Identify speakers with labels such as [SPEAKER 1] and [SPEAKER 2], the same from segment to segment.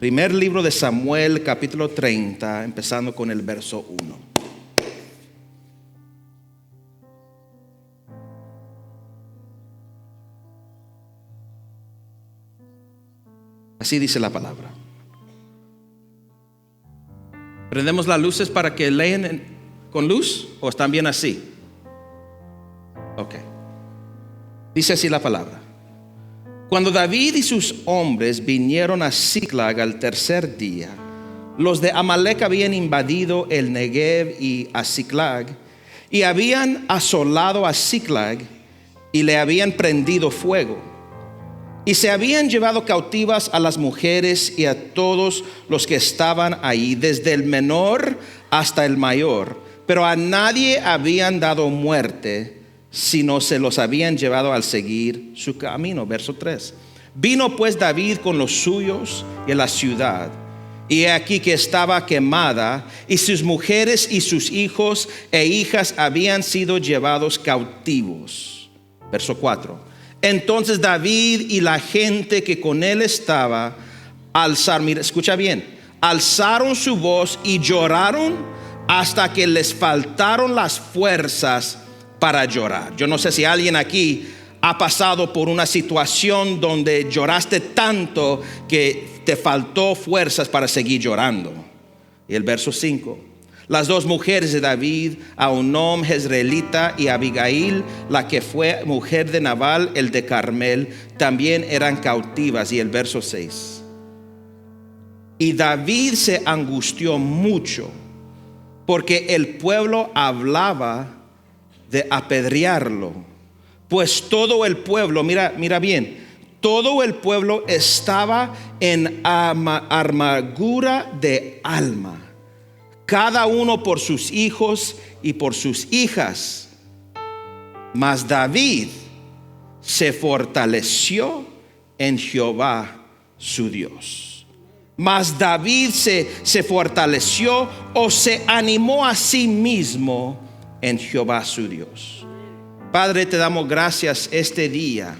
[SPEAKER 1] Primer libro de Samuel, capítulo 30, empezando con el verso 1. Así dice la palabra. ¿Prendemos las luces para que lean con luz o están bien así? Ok. Dice así la palabra. Cuando David y sus hombres vinieron a Ziklag al tercer día, los de Amalek habían invadido el Negev y a Ziklag, y habían asolado a Ziklag y le habían prendido fuego. Y se habían llevado cautivas a las mujeres y a todos los que estaban ahí, desde el menor hasta el mayor, pero a nadie habían dado muerte, sino se los habían llevado al seguir su camino. Verso 3. Vino pues David con los suyos y a la ciudad, y he aquí que estaba quemada, y sus mujeres y sus hijos e hijas habían sido llevados cautivos. Verso 4. Entonces David y la gente que con él estaba mira, escucha bien, alzaron su voz y lloraron hasta que les faltaron las fuerzas para llorar. Yo no sé si alguien aquí ha pasado por una situación donde lloraste tanto que te faltó fuerzas para seguir llorando. Y el verso 5. Las dos mujeres de David, Ahinoam jezreelita y Abigail, la que fue mujer de Nabal, el de Carmel, también eran cautivas. Y el verso 6. Y David se angustió mucho porque el pueblo hablaba de apedrearlo, pues todo el pueblo, mira bien, todo el pueblo estaba en amargura de alma, cada uno por sus hijos y por sus hijas. Mas David se fortaleció en Jehová su Dios. Mas David se fortaleció o se animó a sí mismo en Jehová su Dios. Padre, te damos gracias este día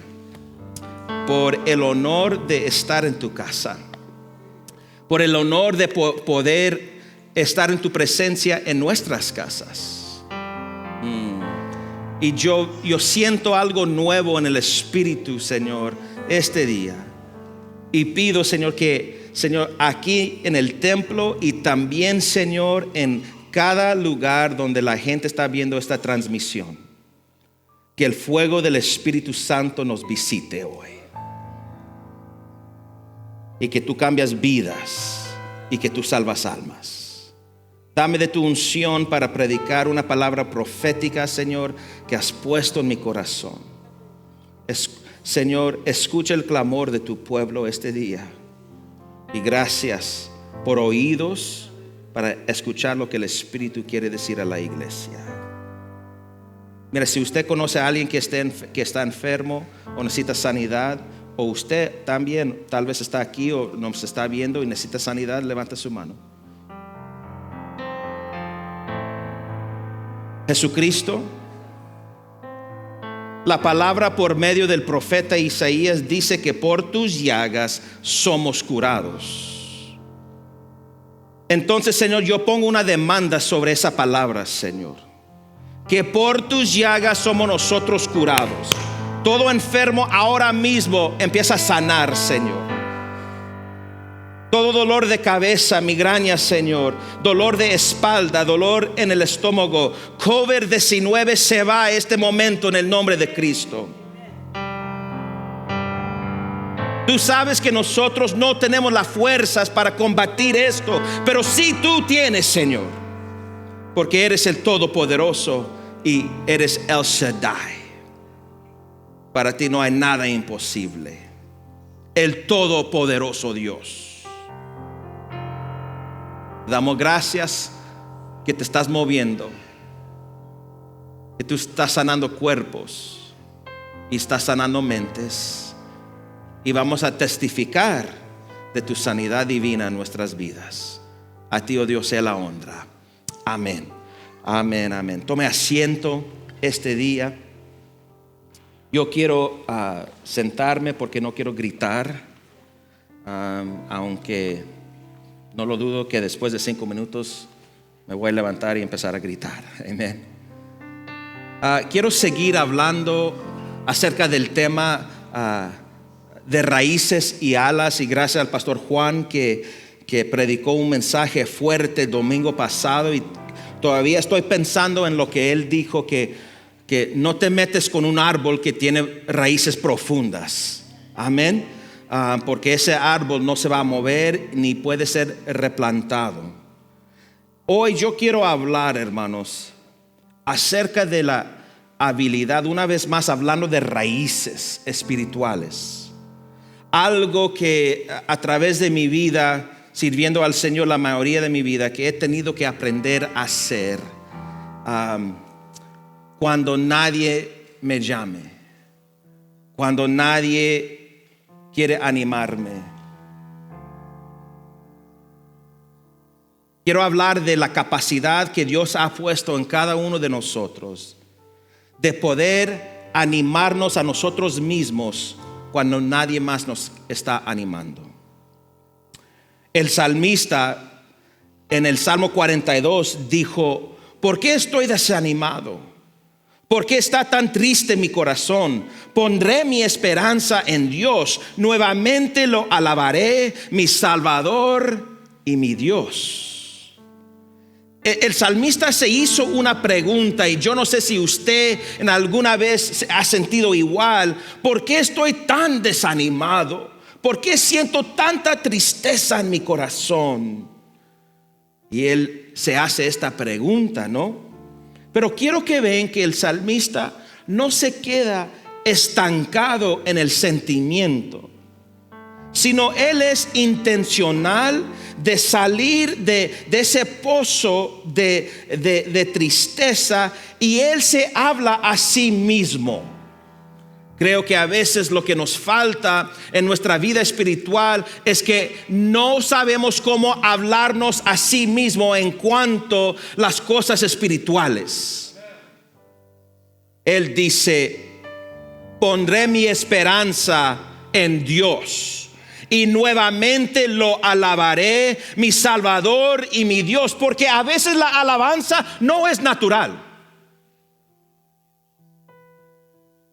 [SPEAKER 1] por el honor de estar en tu casa, por el honor de poder estar en tu presencia en nuestras casas. Y yo siento algo nuevo en el Espíritu, Señor, este día. Y pido, Señor, que, Señor, aquí en el templo y también, Señor, en cada lugar donde la gente está viendo esta transmisión, que el fuego del Espíritu Santo nos visite hoy. Y que tú cambias vidas y que tú salvas almas. Dame de tu unción para predicar una palabra profética, Señor, que has puesto en mi corazón. Señor, escucha el clamor de tu pueblo este día. Y gracias por oídos para escuchar lo que el Espíritu quiere decir a la iglesia. Mira, si usted conoce a alguien que está enfermo o necesita sanidad, o usted también tal vez está aquí o nos está viendo y necesita sanidad, levanta su mano. Jesucristo, la palabra por medio del profeta Isaías dice que por tus llagas somos curados. Entonces, Señor, yo pongo una demanda sobre esa palabra, Señor, que por tus llagas somos nosotros curados. Todo enfermo ahora mismo empieza a sanar, Señor. Todo dolor de cabeza, migraña, Señor, dolor de espalda, dolor en el estómago, COVID-19 se va a este momento en el nombre de Cristo. Tú sabes que nosotros no tenemos las fuerzas para combatir esto, pero sí tú tienes, Señor, porque eres el Todopoderoso y eres El Shaddai. Para ti no hay nada imposible. El Todopoderoso Dios. Damos gracias que te estás moviendo, que tú estás sanando cuerpos y estás sanando mentes. Y vamos a testificar de tu sanidad divina en nuestras vidas. A ti, oh Dios, sea la honra. Amén. Amén, amén. Tome asiento este día. Yo quiero sentarme porque no quiero gritar. Aunque no lo dudo que después de 5 minutos me voy a levantar y empezar a gritar. Amén. Quiero seguir hablando acerca del tema de raíces y alas, y gracias al pastor Juan que predicó un mensaje fuerte el domingo pasado, y todavía estoy pensando en lo que él dijo, que no te metes con un árbol que tiene raíces profundas. Amén. Porque ese árbol no se va a mover ni puede ser replantado. Hoy yo quiero hablar, hermanos, acerca de la habilidad, una vez más hablando de raíces espirituales. Algo que a través de mi vida, sirviendo al Señor la mayoría de mi vida, que he tenido que aprender a hacer cuando nadie me llame, cuando nadie quiere animarme. Quiero hablar de la capacidad que Dios ha puesto en cada uno de nosotros de poder animarnos a nosotros mismos cuando nadie más nos está animando. El salmista en el Salmo 42 dijo: ¿por qué estoy desanimado? ¿Por qué está tan triste mi corazón? Pondré mi esperanza en Dios. Nuevamente lo alabaré, mi Salvador y mi Dios. El salmista se hizo una pregunta, y yo no sé si usted en alguna vez se ha sentido igual. ¿Por qué estoy tan desanimado? ¿Por qué siento tanta tristeza en mi corazón? Y él se hace esta pregunta, ¿no? Pero quiero que vean que el salmista no se queda estancado en el sentimiento, sino él es intencional de salir de ese pozo de tristeza, y él se habla a sí mismo. Creo que a veces lo que nos falta en nuestra vida espiritual es que no sabemos cómo hablarnos a sí mismo en cuanto a las cosas espirituales. Él dice: pondré mi esperanza en Dios, y nuevamente lo alabaré, mi Salvador y mi Dios. Porque a veces la alabanza no es natural.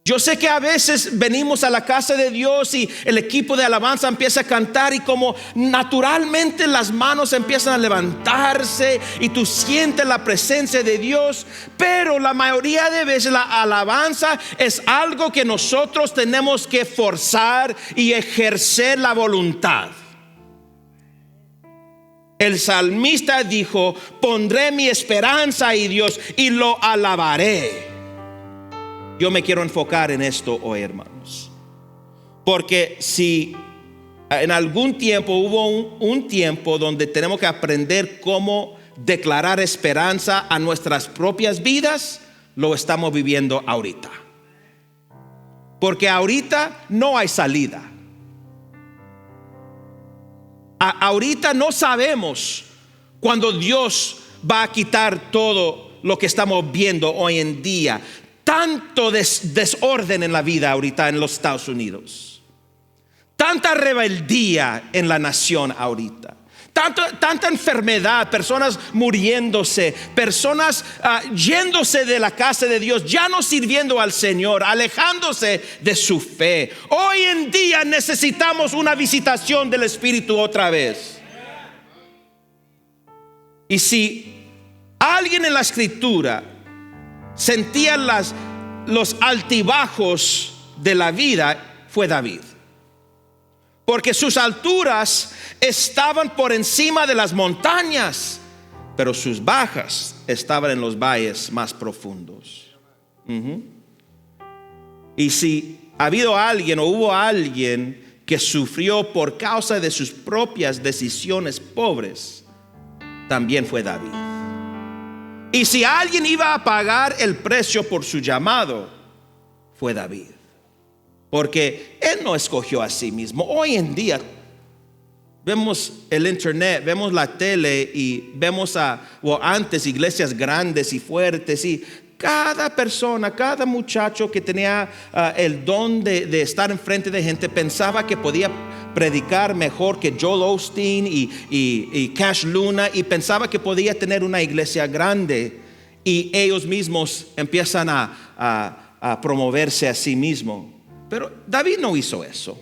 [SPEAKER 1] Yo sé que a veces venimos a la casa de Dios y el equipo de alabanza empieza a cantar, y como naturalmente las manos empiezan a levantarse y tú sientes la presencia de Dios. Pero la mayoría de veces la alabanza es algo que nosotros tenemos que forzar y ejercer la voluntad. El salmista dijo: pondré mi esperanza en Dios y lo alabaré. Yo me quiero enfocar en esto hoy, hermanos, porque si en algún tiempo hubo un tiempo donde tenemos que aprender cómo declarar esperanza a nuestras propias vidas, lo estamos viviendo ahorita. Porque ahorita no hay salida. Ahorita no sabemos cuándo Dios va a quitar todo lo que estamos viendo hoy en día. Tanto desorden en la vida ahorita en los Estados Unidos, tanta rebeldía en la nación ahorita, tanta enfermedad, personas muriéndose, personas yéndose de la casa de Dios, ya no sirviendo al Señor, alejándose de su fe. Hoy en día necesitamos una visitación del Espíritu otra vez. Y si alguien en la Escritura sentía los altibajos de la vida, fue David. Porque sus alturas estaban por encima de las montañas, pero sus bajas estaban en los valles más profundos. Y si ha habido alguien o hubo alguien que sufrió por causa de sus propias decisiones pobres, también fue David. Y si alguien iba a pagar el precio por su llamado, fue David. Porque él no escogió a sí mismo. Hoy en día vemos el internet, vemos la tele y vemos antes iglesias grandes y fuertes, y cada persona, cada muchacho que tenía el don de estar enfrente de gente pensaba que podía predicar mejor que Joel Osteen y Cash Luna, y pensaba que podía tener una iglesia grande, y ellos mismos empiezan a promoverse a sí mismos. Pero David no hizo eso.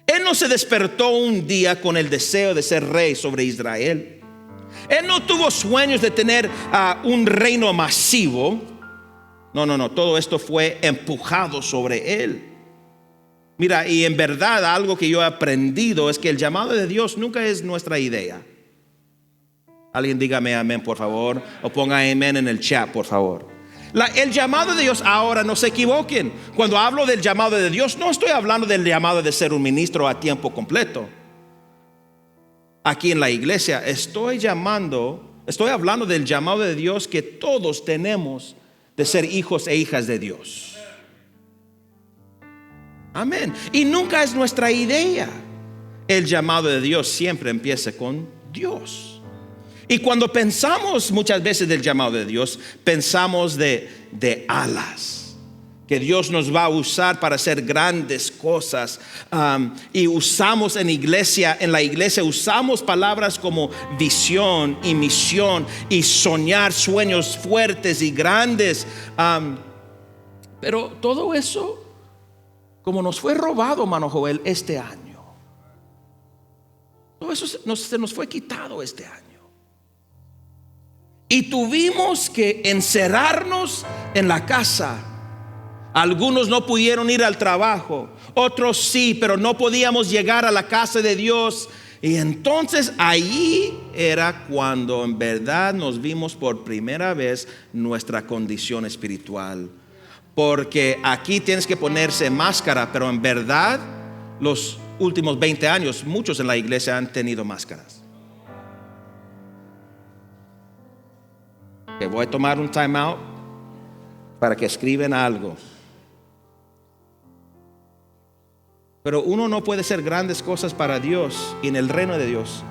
[SPEAKER 1] Él no se despertó un día con el deseo de ser rey sobre Israel. Él no tuvo sueños de tener un reino masivo. No, todo esto fue empujado sobre él. Mira, y en verdad algo que yo he aprendido es que el llamado de Dios nunca es nuestra idea. Alguien dígame amén, por favor, o ponga amén en el chat, por favor. El llamado de Dios, ahora no se equivoquen, cuando hablo del llamado de Dios, no estoy hablando del llamado de ser un ministro a tiempo completo. Aquí en la iglesia estoy hablando del llamado de Dios que todos tenemos de ser hijos e hijas de Dios. Amén. Y nunca es nuestra idea. El llamado de Dios siempre empieza con Dios. Y cuando pensamos muchas veces del llamado de Dios, pensamos de alas, que Dios nos va a usar para hacer grandes cosas. Y usamos en la iglesia usamos palabras como visión y misión y soñar sueños fuertes y grandes. Pero todo eso, como nos fue robado, hermano Joel, este año, todo eso se nos fue quitado este año. Y tuvimos que encerrarnos en la casa. Algunos no pudieron ir al trabajo, otros sí, pero no podíamos llegar a la casa de Dios. Y entonces ahí era cuando en verdad nos vimos por primera vez nuestra condición espiritual. Porque aquí tienes que ponerse máscara, pero en verdad los últimos 20 años muchos en la iglesia han tenido máscaras. Que voy a tomar un time out para que escriban algo. Pero uno no puede hacer grandes cosas para Dios y en el reino de Dios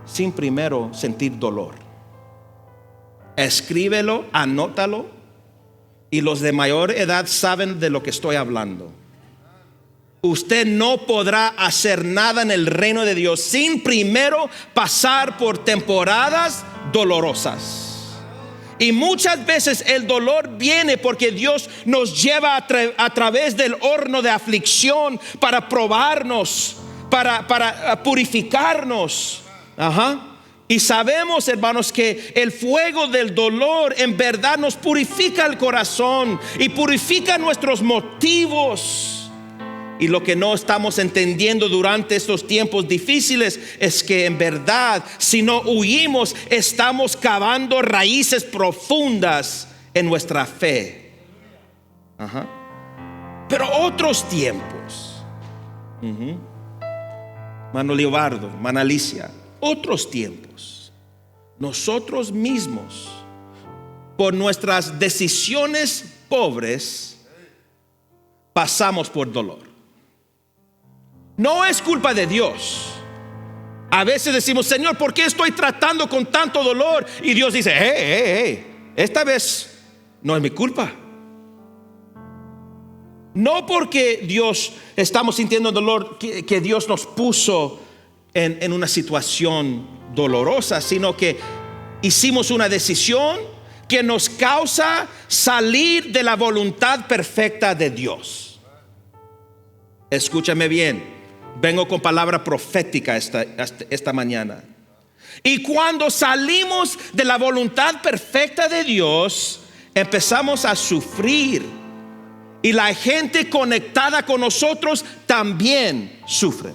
[SPEAKER 1] sin primero sentir dolor. Escríbelo, anótalo, y los de mayor edad saben de lo que estoy hablando. Usted no podrá hacer nada en el reino de Dios sin primero pasar por temporadas dolorosas. Y muchas veces el dolor viene porque Dios nos lleva a través del horno de aflicción para probarnos, para purificarnos. Y sabemos, hermanos, que el fuego del dolor en verdad nos purifica el corazón y purifica nuestros motivos. Y lo que no estamos entendiendo durante estos tiempos difíciles es que en verdad, si no huimos, estamos cavando raíces profundas en nuestra fe. Pero otros tiempos, Mano Leobardo, Mana Alicia, otros tiempos, nosotros mismos, por nuestras decisiones pobres, pasamos por dolor. No es culpa de Dios. A veces decimos, Señor, ¿por qué estoy tratando con tanto dolor? Y Dios dice, hey, esta vez no es mi culpa. No porque Dios estamos sintiendo dolor que Dios nos puso en una situación dolorosa, sino que hicimos una decisión que nos causa salir de la voluntad perfecta de Dios. Escúchame bien. Vengo con palabra profética esta mañana. Y cuando salimos de la voluntad perfecta de Dios, empezamos a sufrir. Y la gente conectada con nosotros también sufre.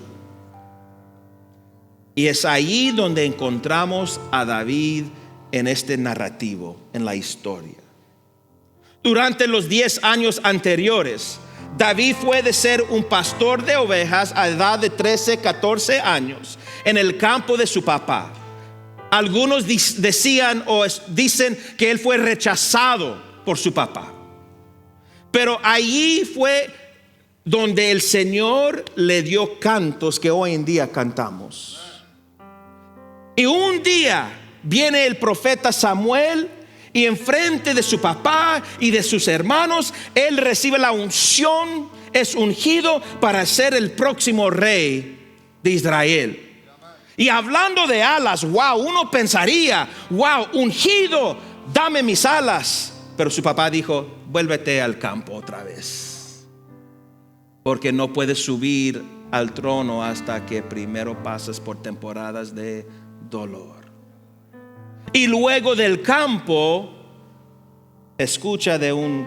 [SPEAKER 1] Y es ahí donde encontramos a David en este narrativo, en la historia. Durante los 10 años anteriores, David fue de ser un pastor de ovejas a edad de 13, 14 años en el campo de su papá. Algunos decían o dicen que él fue rechazado por su papá. Pero allí fue donde el Señor le dio cantos que hoy en día cantamos. Y un día viene el profeta Samuel y enfrente de su papá y de sus hermanos, él recibe la unción, es ungido para ser el próximo rey de Israel. Y hablando de alas, wow, uno pensaría, wow, ungido, dame mis alas. Pero su papá dijo, vuélvete al campo otra vez, porque no puedes subir al trono hasta que primero pases por temporadas de dolor. Y luego del campo, escucha de un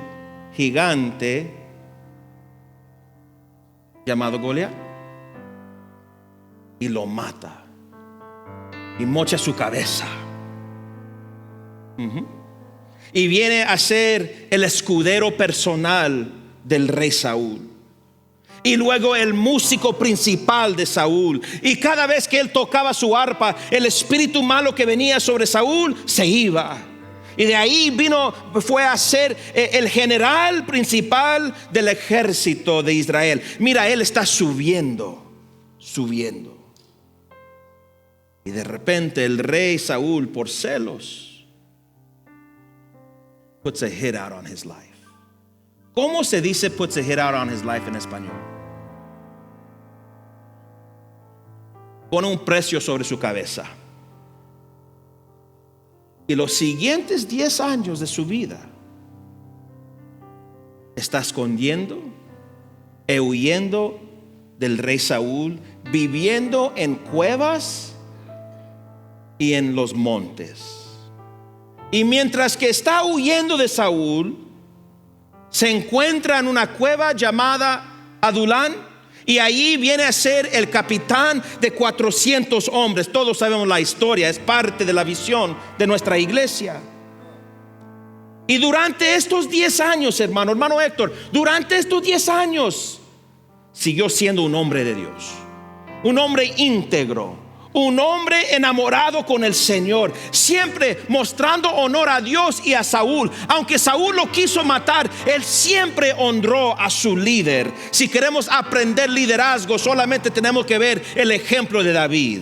[SPEAKER 1] gigante llamado Goliat y lo mata y mocha su cabeza. Y viene a ser el escudero personal del rey Saúl. Y luego el músico principal de Saúl. Y cada vez que él tocaba su arpa, el espíritu malo que venía sobre Saúl se iba. Y de ahí fue a ser el general principal del ejército de Israel. Mira, él está subiendo. Y de repente el rey Saúl, por celos, puts a hit out on his life. ¿Cómo se dice puts a hit out on his life en español? Pone un precio sobre su cabeza. Y los siguientes 10 años de su vida está escondiendo, huyendo del rey Saúl, viviendo en cuevas y en los montes. Y mientras que está huyendo de Saúl, se encuentra en una cueva llamada Adulán, y allí viene a ser el capitán de 400 hombres. Todos sabemos la historia, es parte de la visión de nuestra iglesia. Y durante estos 10 años, hermano Héctor, durante estos 10 años siguió siendo un hombre de Dios, un hombre íntegro, un hombre enamorado con el Señor, siempre mostrando honor a Dios y a Saúl. Aunque Saúl lo quiso matar, él siempre honró a su líder. Si queremos aprender liderazgo, solamente tenemos que ver el ejemplo de David.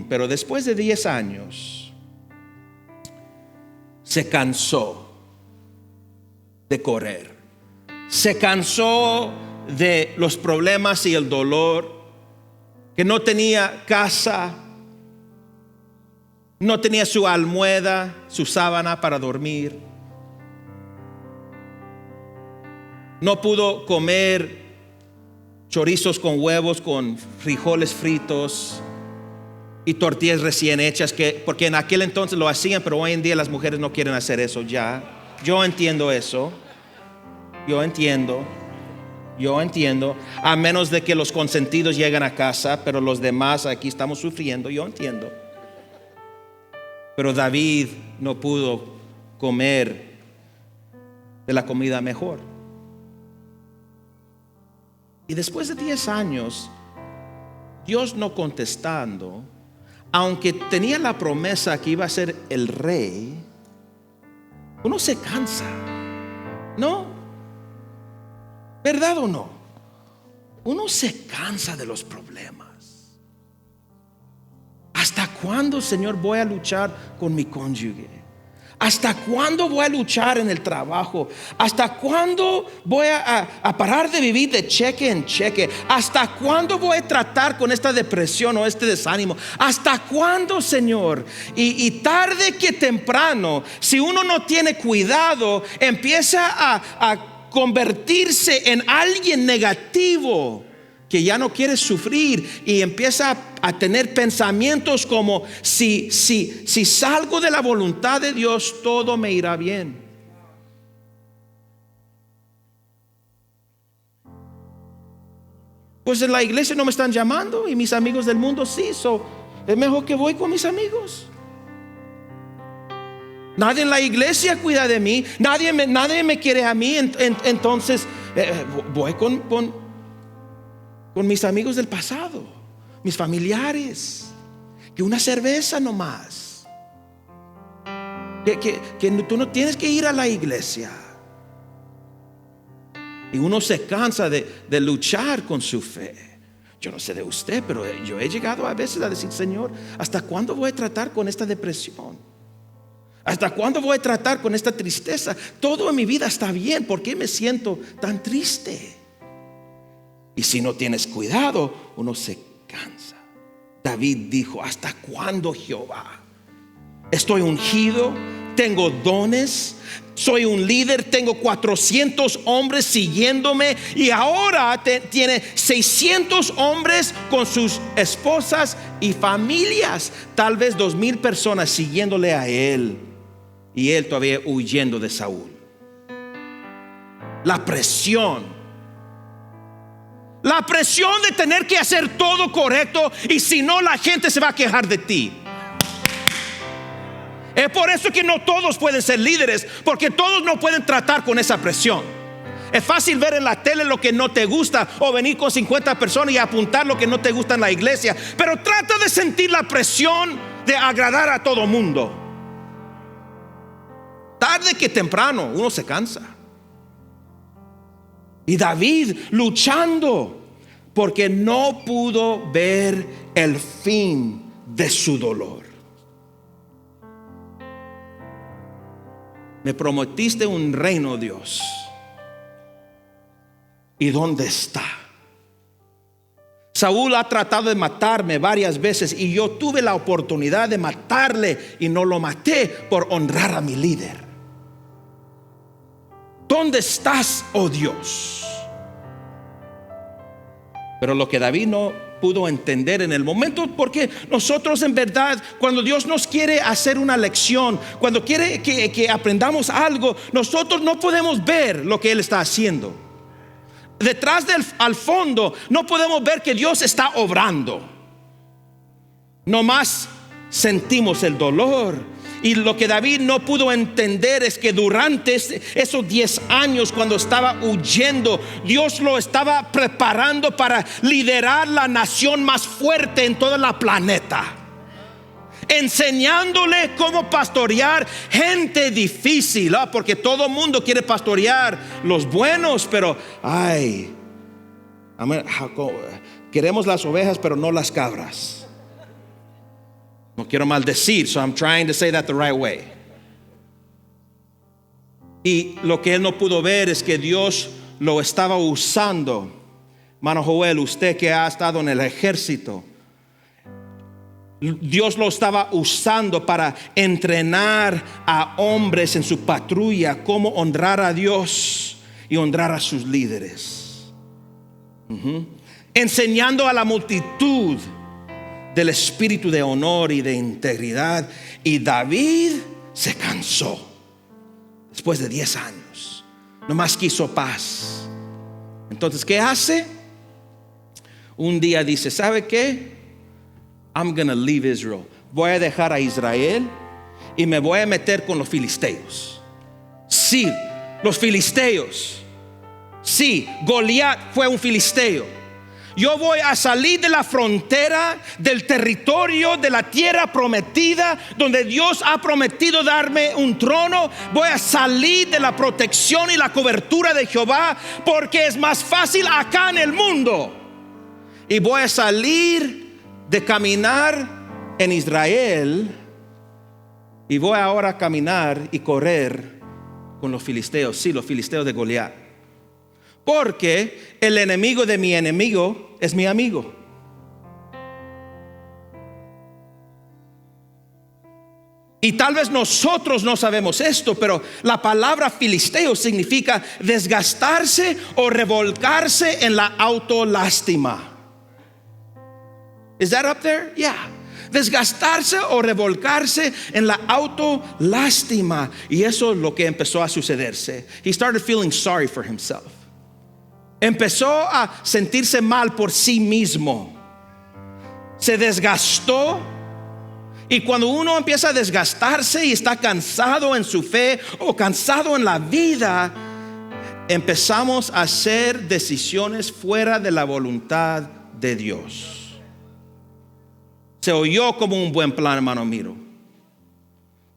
[SPEAKER 1] Pero después de 10 años se cansó de correr, se cansó de los problemas y el dolor, que no tenía casa, no tenía su almohada, su sábana para dormir, no pudo comer chorizos con huevos, con frijoles fritos y tortillas recién hechas, porque en aquel entonces lo hacían, pero hoy en día las mujeres no quieren hacer eso ya. Yo entiendo eso, yo entiendo, a menos de que los consentidos lleguen a casa, pero los demás aquí estamos sufriendo, yo entiendo. Pero David no pudo comer de la comida mejor. Y después de 10 años, Dios no contestando, aunque tenía la promesa que iba a ser el rey, uno se cansa, ¿no? ¿Verdad o no? Uno se cansa de los problemas. ¿Hasta cuándo, Señor, voy a luchar con mi cónyuge? ¿Hasta cuándo voy a luchar en el trabajo? ¿Hasta cuándo voy a parar de vivir de cheque en cheque? ¿Hasta cuándo voy a tratar con esta depresión o este desánimo? ¿Hasta cuándo, Señor? Y tarde que temprano, si uno no tiene cuidado, empieza a convertirse en alguien negativo que ya no quiere sufrir y empieza a tener pensamientos como si salgo de la voluntad de Dios, todo me irá bien. Pues en la iglesia no me están llamando y mis amigos del mundo sí, es mejor que voy con mis amigos. Nadie en la iglesia cuida de mí, nadie me quiere a mí, entonces voy con mis amigos del pasado, mis familiares, que una cerveza nomás, que tú no tienes que ir a la iglesia. Y uno se cansa de luchar con su fe. Yo no sé de usted, pero yo he llegado a veces a decir, Señor, ¿hasta cuándo voy a tratar con esta depresión? ¿Hasta cuándo voy a tratar con esta tristeza? Todo en mi vida está bien, ¿por qué me siento tan triste? Y si no tienes cuidado, uno se cansa. David dijo, ¿hasta cuándo, Jehová? Estoy ungido, tengo dones, soy un líder, tengo 400 hombres siguiéndome y ahora tiene 600 hombres con sus esposas y familias, tal vez 2,000 personas siguiéndole a él y él todavía huyendo de Saúl. La presión de tener que hacer todo correcto y si no la gente se va a quejar de ti. Es por eso que no todos pueden ser líderes, porque todos no pueden tratar con esa presión. Es fácil ver en la tele lo que no te gusta o venir con 50 personas y apuntar lo que no te gusta en la iglesia, pero trata de sentir la presión de agradar a todo mundo. Tarde que temprano uno se cansa. Y David luchando porque no pudo ver el fin de su dolor. Me prometiste un reino, Dios. ¿Y dónde está? Saúl ha tratado de matarme varias veces y yo tuve la oportunidad de matarle y no lo maté por honrar a mi líder. ¿Dónde estás, oh Dios? Pero lo que David no pudo entender en el momento, porque nosotros en verdad, cuando Dios nos quiere hacer una lección, cuando quiere que aprendamos algo, nosotros no podemos ver lo que Él está haciendo. Detrás al fondo no podemos ver que Dios está obrando. Nomás sentimos el dolor. Y lo que David no pudo entender es que durante esos 10 años cuando estaba huyendo, Dios lo estaba preparando para liderar la nación más fuerte en toda la planeta, enseñándole cómo pastorear gente difícil, porque todo el mundo quiere pastorear los buenos, pero queremos las ovejas pero no las cabras. No quiero maldecir, so I'm trying to say that the right way. Y lo que él no pudo ver es que Dios lo estaba usando. Mano Joel, usted que ha estado en el ejército, Dios lo estaba usando para entrenar a hombres en su patrulla cómo honrar a Dios y honrar a sus líderes. Enseñando a la multitud del espíritu de honor y de integridad. Y David se cansó después de 10 años. Nomás quiso paz. Entonces, ¿qué hace? Un día dice, ¿sabe qué? I'm gonna leave Israel. Voy a dejar a Israel y me voy a meter con los filisteos. Sí, los filisteos. Sí, Goliat fue un filisteo. Yo voy a salir de la frontera del territorio de la tierra prometida, donde Dios ha prometido darme un trono. Voy a salir de la protección y la cobertura de Jehová, porque es más fácil acá en el mundo. Y voy a salir de caminar en Israel y voy ahora a caminar y correr con los filisteos. Sí, los filisteos de Goliat. Porque el enemigo de mi enemigo es mi amigo. Y tal vez nosotros no sabemos esto, pero la palabra filisteo significa desgastarse o revolcarse en la autolástima. Is that up there? Yeah. Desgastarse o revolcarse en la autolástima. Y eso es lo que empezó a sucederse. He started feeling sorry for himself. Empezó a sentirse mal por sí mismo. Se desgastó. Y cuando uno empieza a desgastarse y está cansado en su fe o cansado en la vida, empezamos a hacer decisiones fuera de la voluntad de Dios. Se oyó como un buen plan, hermano Miro.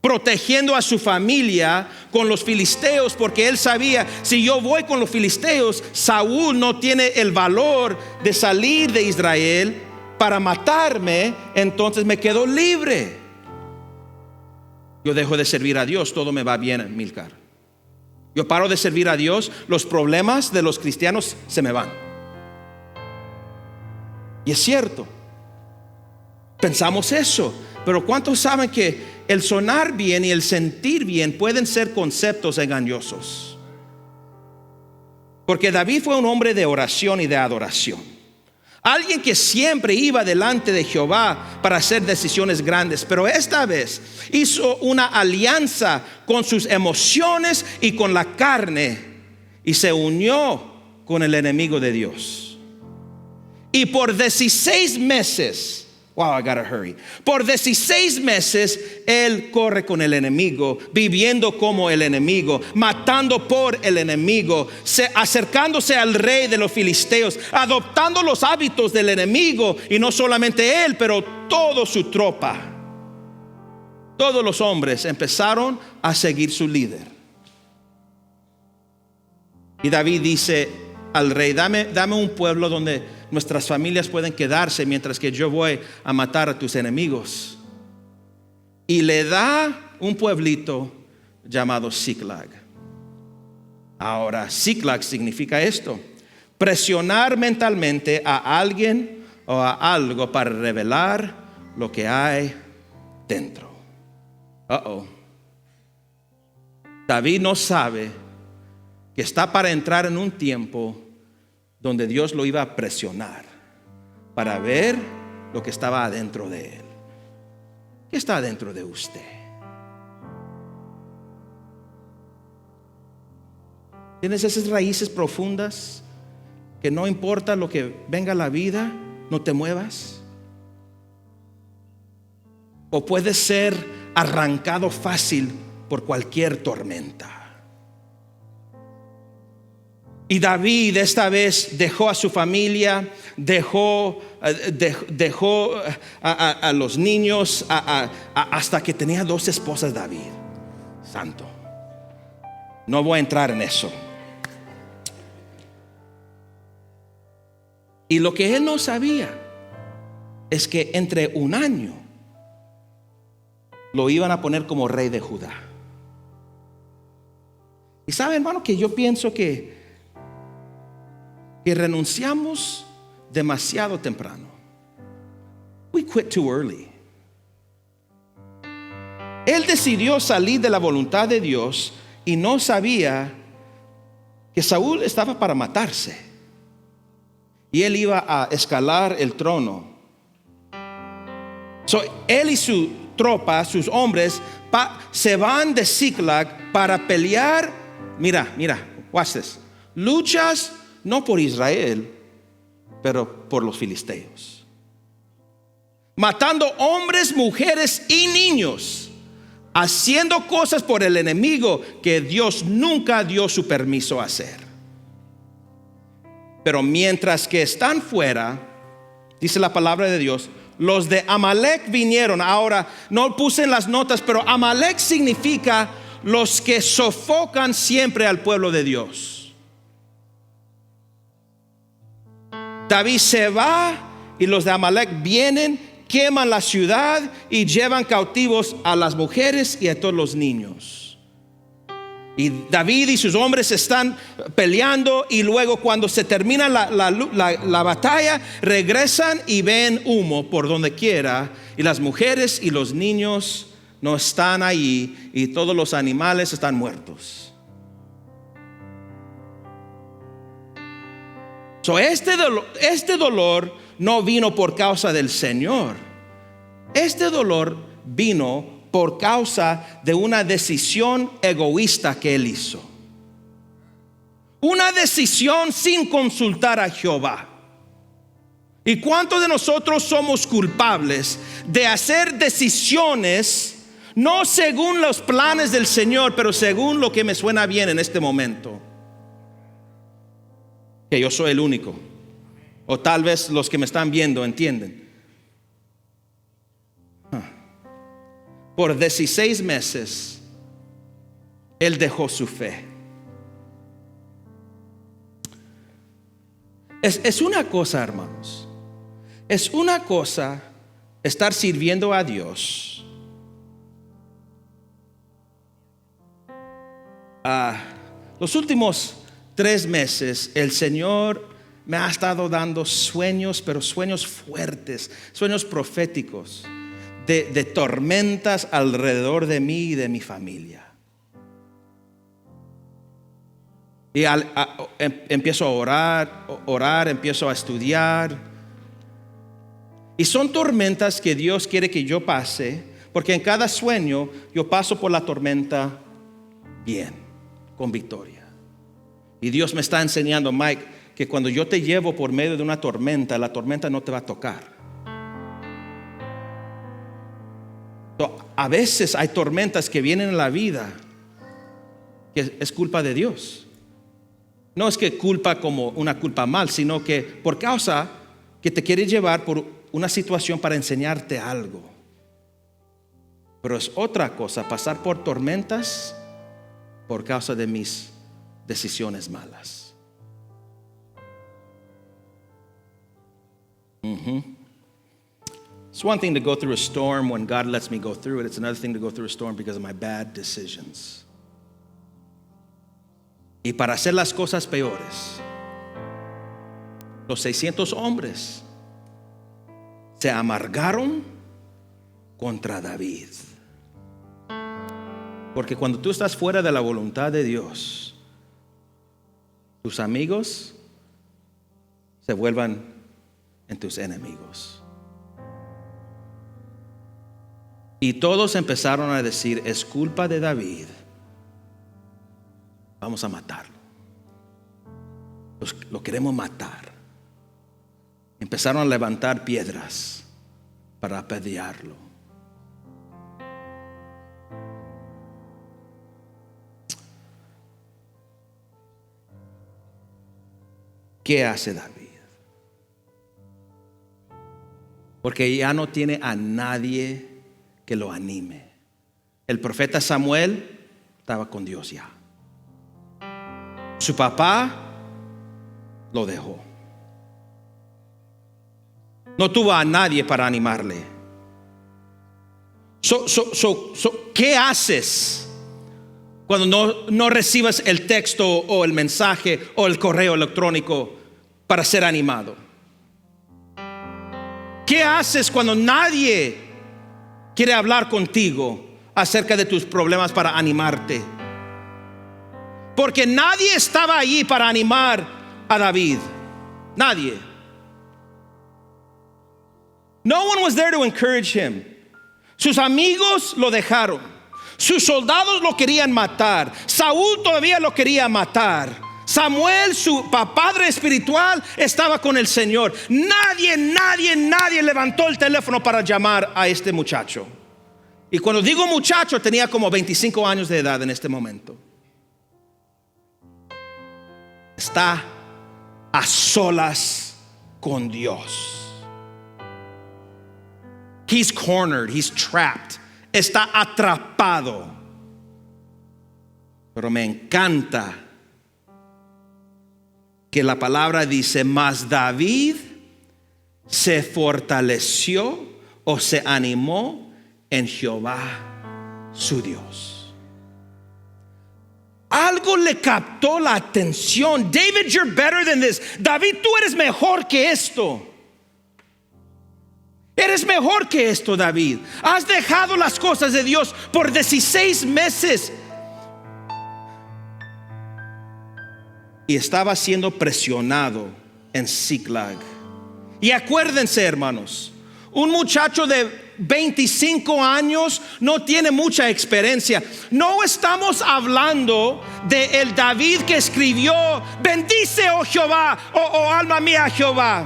[SPEAKER 1] protegiendo a su familia con los filisteos, porque él sabía, si yo voy con los filisteos, Saúl no tiene el valor de salir de Israel para matarme, entonces me quedo libre. Yo dejo de servir a Dios, todo me va bien, Milcar. Yo paro de servir a Dios, los problemas de los cristianos se me van. Y es cierto, pensamos eso, pero ¿cuántos saben que el sonar bien y el sentir bien pueden ser conceptos engañosos? Porque David fue un hombre de oración y de adoración. Alguien que siempre iba delante de Jehová para hacer decisiones grandes, pero esta vez hizo una alianza con sus emociones y con la carne y se unió con el enemigo de Dios. Y por 16 meses, wow, I gotta hurry. Por 16 meses él corre con el enemigo, viviendo como el enemigo, matando por el enemigo, acercándose al rey de los filisteos, adoptando los hábitos del enemigo. Y no solamente él, pero toda su tropa. Todos los hombres empezaron a seguir su líder. Y David dice al rey: dame un pueblo donde nuestras familias pueden quedarse mientras que yo voy a matar a tus enemigos. Y le da un pueblito llamado Ziklag. Ahora, Ziklag significa esto: presionar mentalmente a alguien o a algo para revelar lo que hay dentro. David no sabe que está para entrar en un tiempo donde Dios lo iba a presionar para ver lo que estaba adentro de él. ¿Qué está adentro de usted? ¿Tienes esas raíces profundas que no importa lo que venga a la vida, no te muevas? ¿O puedes ser arrancado fácil por cualquier tormenta? Y David esta vez dejó a su familia, dejó a los niños hasta que tenía 2 esposas. David, santo, no voy a entrar en eso. Y lo que él no sabía es que entre un año lo iban a poner como rey de Judá. Y sabe, hermano, que yo pienso que renunciamos demasiado temprano. We quit too early. Él decidió salir de la voluntad de Dios y no sabía que Saúl estaba para matarse. Y él iba a escalar el trono. Él y su tropa, sus hombres, se van de Ziklag para pelear. Mira, watch this. Luchas no por Israel, pero por los filisteos. Matando hombres, mujeres y niños, haciendo cosas por el enemigo que Dios nunca dio su permiso a hacer. Pero mientras que están fuera, dice la palabra de Dios, los de Amalek vinieron. Ahora, no puse en las notas, pero Amalek significa los que sofocan siempre al pueblo de Dios. David se va y los de Amalek vienen, queman la ciudad y llevan cautivos a las mujeres y a todos los niños. Y David y sus hombres están peleando, y luego cuando se termina la batalla, regresan y ven humo por donde quiera, y las mujeres y los niños no están ahí, y todos los animales están muertos. Este dolor no vino por causa del Señor. Este dolor vino por causa de una decisión egoísta que él hizo. Una decisión sin consultar a Jehová. ¿Y cuántos de nosotros somos culpables de hacer decisiones no según los planes del Señor, pero según lo que me suena bien en este momento? Que yo soy el único, o tal vez los que me están viendo entienden. por 16 meses, él dejó su fe. Es una cosa, hermanos. Es una cosa estar sirviendo a Dios. Los últimos 3 meses, el Señor me ha estado dando sueños, pero sueños fuertes, sueños proféticos, de tormentas alrededor de mí y de mi familia. Y empiezo a orar, empiezo a estudiar. Y son tormentas que Dios quiere que yo pase, porque en cada sueño yo paso por la tormenta bien, con victoria. Y Dios me está enseñando, Mike, que cuando yo te llevo por medio de una tormenta, la tormenta no te va a tocar. A veces hay tormentas que vienen en la vida que es culpa de Dios. No es que culpa como una culpa mal, sino que por causa que te quiere llevar por una situación para enseñarte algo. Pero es otra cosa pasar por tormentas por causa de mis decisiones malas. It's one thing to go through a storm when God lets me go through it. It's another thing to go through a storm because of my bad decisions. Y para hacer las cosas peores, los 600 hombres se amargaron contra David. Porque cuando tú estás fuera de la voluntad de Dios, tus amigos se vuelvan en tus enemigos. Y todos empezaron a decir, es culpa de David. Vamos a matarlo. Lo queremos matar. Empezaron a levantar piedras para apedrearlo. ¿Qué hace David? Porque ya no tiene a nadie que lo anime. El profeta Samuel estaba con Dios ya. Su papá lo dejó. No tuvo a nadie para animarle. ¿Qué haces cuando no recibes el texto o el mensaje o el correo electrónico para ser animado? ¿Qué haces cuando nadie quiere hablar contigo acerca de tus problemas para animarte? Porque nadie estaba allí para animar a David. Nadie. No one was there to encourage him. Sus amigos lo dejaron. Sus soldados lo querían matar. Saúl todavía lo quería matar. Samuel, su padre espiritual, estaba con el Señor. Nadie levantó el teléfono para llamar a este muchacho. Y cuando digo muchacho, tenía como 25 años de edad en este momento. Está a solas con Dios. He's cornered, he's trapped. Está atrapado. Pero me encanta que la palabra dice, mas David se fortaleció o se animó en Jehová su Dios. Algo le captó la atención. David, you're better than this. David, tú eres mejor que esto. Eres mejor que esto, David. Has dejado las cosas de Dios por 16 meses. Y estaba siendo presionado en Ziklag. Y acuérdense, hermanos, un muchacho de 25 años no tiene mucha experiencia. No estamos hablando de el David que escribió, bendice, oh Jehová, oh alma mía, Jehová.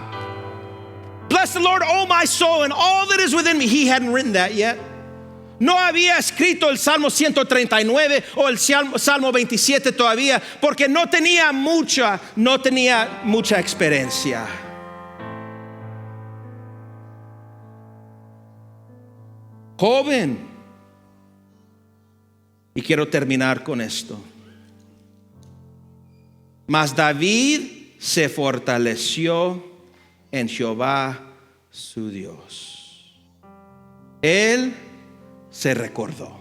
[SPEAKER 1] Bless the Lord, oh my soul, and all that is within me. He hadn't written that yet. No había escrito el Salmo 139 o el Salmo 27 todavía, porque no tenía mucha experiencia. Joven, Y quiero terminar con esto. Mas David se fortaleció en Jehová su Dios. Él se recordó.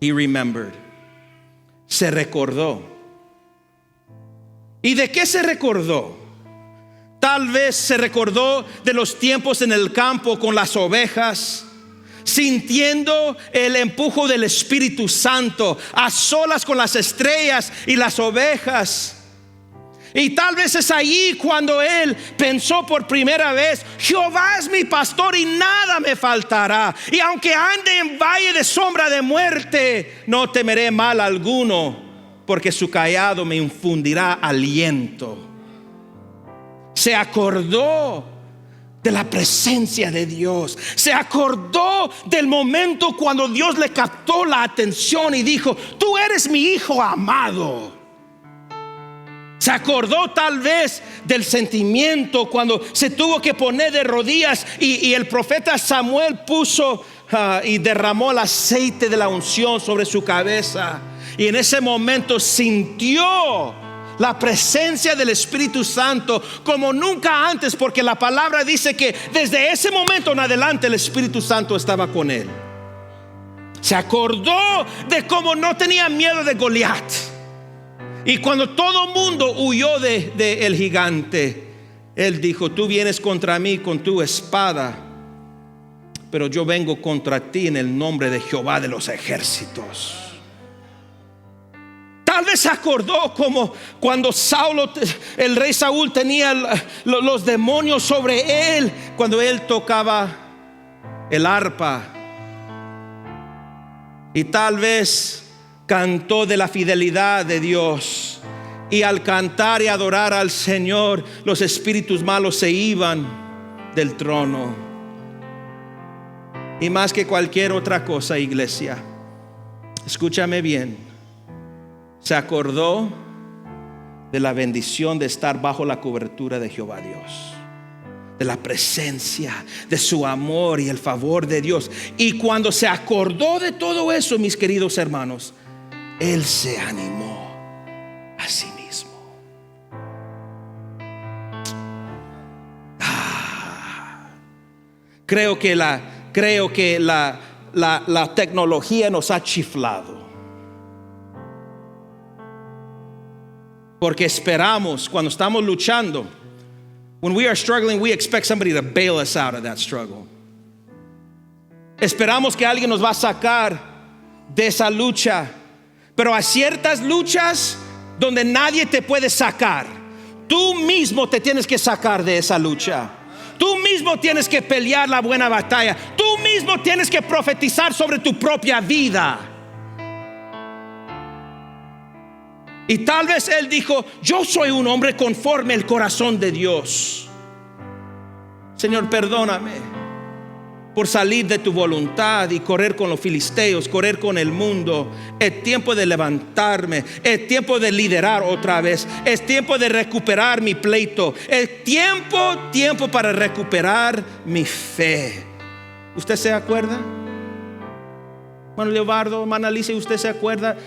[SPEAKER 1] He remembered. Se recordó. ¿Y de qué se recordó? Tal vez se recordó de los tiempos en el campo con las ovejas, sintiendo el empujo del Espíritu Santo, a solas con las estrellas y las ovejas. Y tal vez es allí cuando él pensó por primera vez: Jehová es mi pastor y nada me faltará. Y aunque ande en valle de sombra de muerte, no temeré mal alguno, porque su cayado me infundirá aliento. Se acordó de la presencia de Dios. Se acordó del momento cuando Dios le captó la atención y dijo: tú eres mi hijo amado. Se acordó tal vez del sentimiento cuando se tuvo que poner de rodillas y el profeta Samuel puso y derramó el aceite de la unción sobre su cabeza. Y en ese momento sintió la presencia del Espíritu Santo como nunca antes, porque la palabra dice que desde ese momento en adelante el Espíritu Santo estaba con él. Se acordó de cómo no tenía miedo de Goliat. Y cuando todo mundo huyó de el gigante, él dijo: tú vienes contra mí con tu espada, pero yo vengo contra ti en el nombre de Jehová de los ejércitos. Tal vez se acordó como cuando el rey Saúl tenía los demonios sobre él, cuando él tocaba el arpa. Y tal vez cantó de la fidelidad de Dios. Y al cantar y adorar al Señor, los espíritus malos se iban del trono. Y más que cualquier otra cosa, iglesia, escúchame bien, se acordó de la bendición de estar bajo la cobertura de Jehová Dios, de la presencia, de su amor y el favor de Dios. Y cuando se acordó de todo eso, mis queridos hermanos, él se animó a sí mismo. Creo que la tecnología nos ha chiflado, porque esperamos cuando estamos luchando. When we are struggling, we expect somebody to bail us out of that struggle. Esperamos que alguien nos va a sacar de esa lucha. Pero hay ciertas luchas donde nadie te puede sacar. Tú mismo te tienes que sacar de esa lucha. Tú mismo tienes que pelear la buena batalla. Tú mismo tienes que profetizar sobre tu propia vida. Y tal vez él dijo: yo soy un hombre conforme al corazón de Dios. Señor, perdóname por salir de tu voluntad y correr con los filisteos, correr con el mundo. Es tiempo de levantarme. Es tiempo de liderar otra vez. Es tiempo de recuperar mi pleito. Es tiempo para recuperar mi fe. ¿Usted se acuerda? Hermano Leobardo, hermana Alicia, ¿usted se acuerda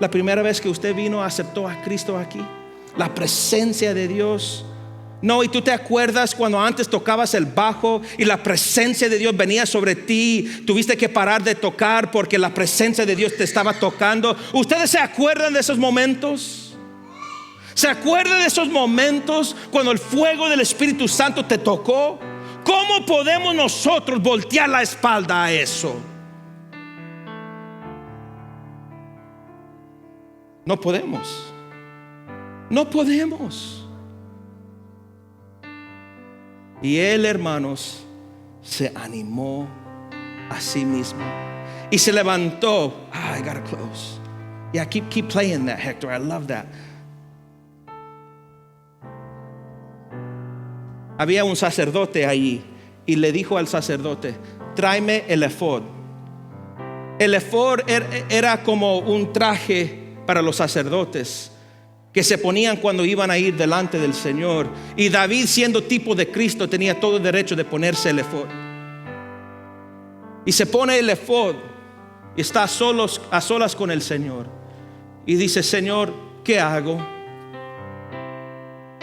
[SPEAKER 1] la primera vez que usted vino, aceptó a Cristo aquí? La presencia de Dios. No, y tú te acuerdas cuando antes tocabas el bajo y la presencia de Dios venía sobre ti. Tuviste que parar de tocar porque la presencia de Dios te estaba tocando. ¿Ustedes se acuerdan de esos momentos? ¿Se acuerdan de esos momentos cuando el fuego del Espíritu Santo te tocó? ¿Cómo podemos nosotros voltear la espalda a eso? No podemos. No podemos. Y él, hermanos, se animó a sí mismo y se levantó. I gotta close. Yeah, keep playing that, Hector. I love that. Había un sacerdote allí y le dijo al sacerdote: tráeme el efod. El efod era como un traje para los sacerdotes que se ponían cuando iban a ir delante del Señor. Y David, siendo tipo de Cristo, tenía todo el derecho de ponerse el efod. Y se pone el efod y está a solas con el Señor y dice: Señor, ¿qué hago?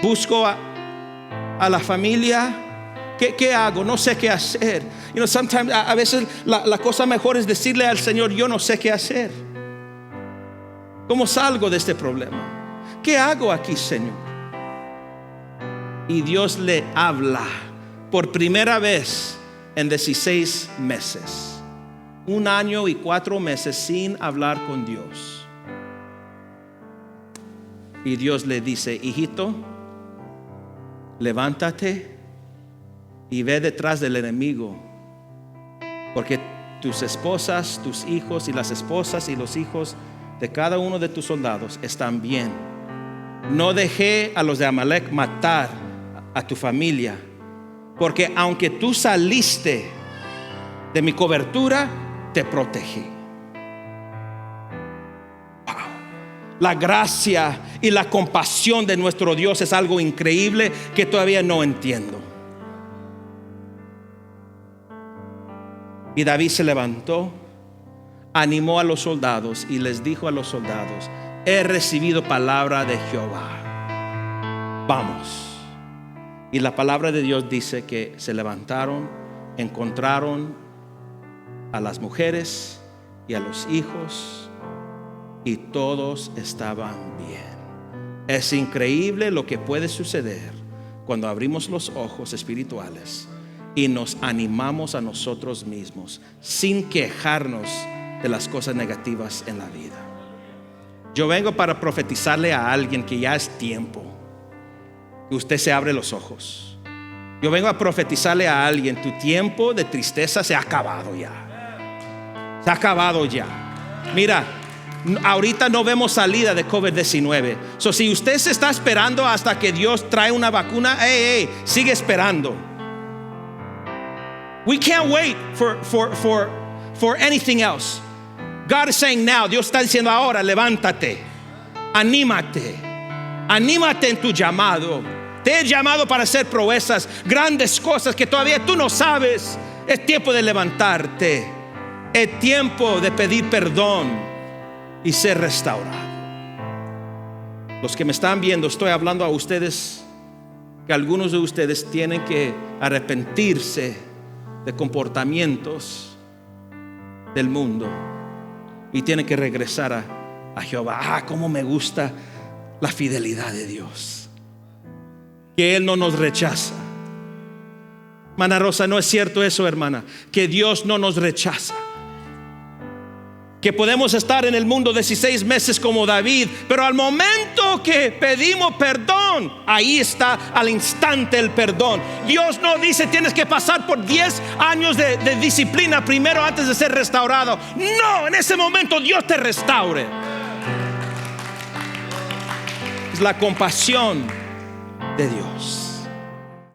[SPEAKER 1] Busco a la familia. ¿Qué hago? No sé qué hacer. Sometimes, a veces la cosa mejor es decirle al Señor: yo no sé qué hacer. ¿Cómo salgo de este problema? ¿Qué hago aquí, Señor? Y Dios le habla por primera vez en 16 meses. 1 año y 4 meses sin hablar con Dios. Y Dios le dice: hijito, levántate y ve detrás del enemigo, porque tus esposas, tus hijos y las esposas y los hijos de cada uno de tus soldados están bien. No dejé a los de Amalek matar a tu familia, porque aunque tú saliste de mi cobertura, te protegí. Wow. La gracia y la compasión de nuestro Dios es algo increíble que todavía no entiendo. Y David se levantó, animó a los soldados y les dijo a los soldados: he recibido palabra de Jehová, vamos. Y la palabra de Dios dice que se levantaron, encontraron a las mujeres y a los hijos, y todos estaban bien. Es increíble lo que puede suceder cuando abrimos los ojos espirituales y nos animamos a nosotros mismos sin quejarnos de las cosas negativas en la vida. Yo vengo para profetizarle a alguien que ya es tiempo que usted se abre los ojos. Yo vengo a profetizarle a alguien: tu tiempo de tristeza se ha acabado ya. Se ha acabado ya. Mira, ahorita no vemos salida de COVID-19. Si usted se está esperando hasta que Dios trae una vacuna, sigue esperando. We can't wait for anything else. God is saying now. Dios está diciendo ahora: levántate, anímate en tu llamado. Te he llamado para hacer proezas, grandes cosas que todavía tú no sabes. Es tiempo de levantarte. Es tiempo de pedir perdón y ser restaurado. Los que me están viendo, estoy hablando a ustedes, que algunos de ustedes tienen que arrepentirse de comportamientos del mundo y tienen que regresar a Jehová. Cómo me gusta la fidelidad de Dios, que Él no nos rechaza. Hermana Rosa, no es cierto eso, hermana, que Dios no nos rechaza, que podemos estar en el mundo 16 meses como David, pero al momento que pedimos perdón, ahí está al instante el perdón. Dios no dice: tienes que pasar por 10 años de disciplina primero antes de ser restaurado. No, en ese momento Dios te restaure. Es la compasión de Dios.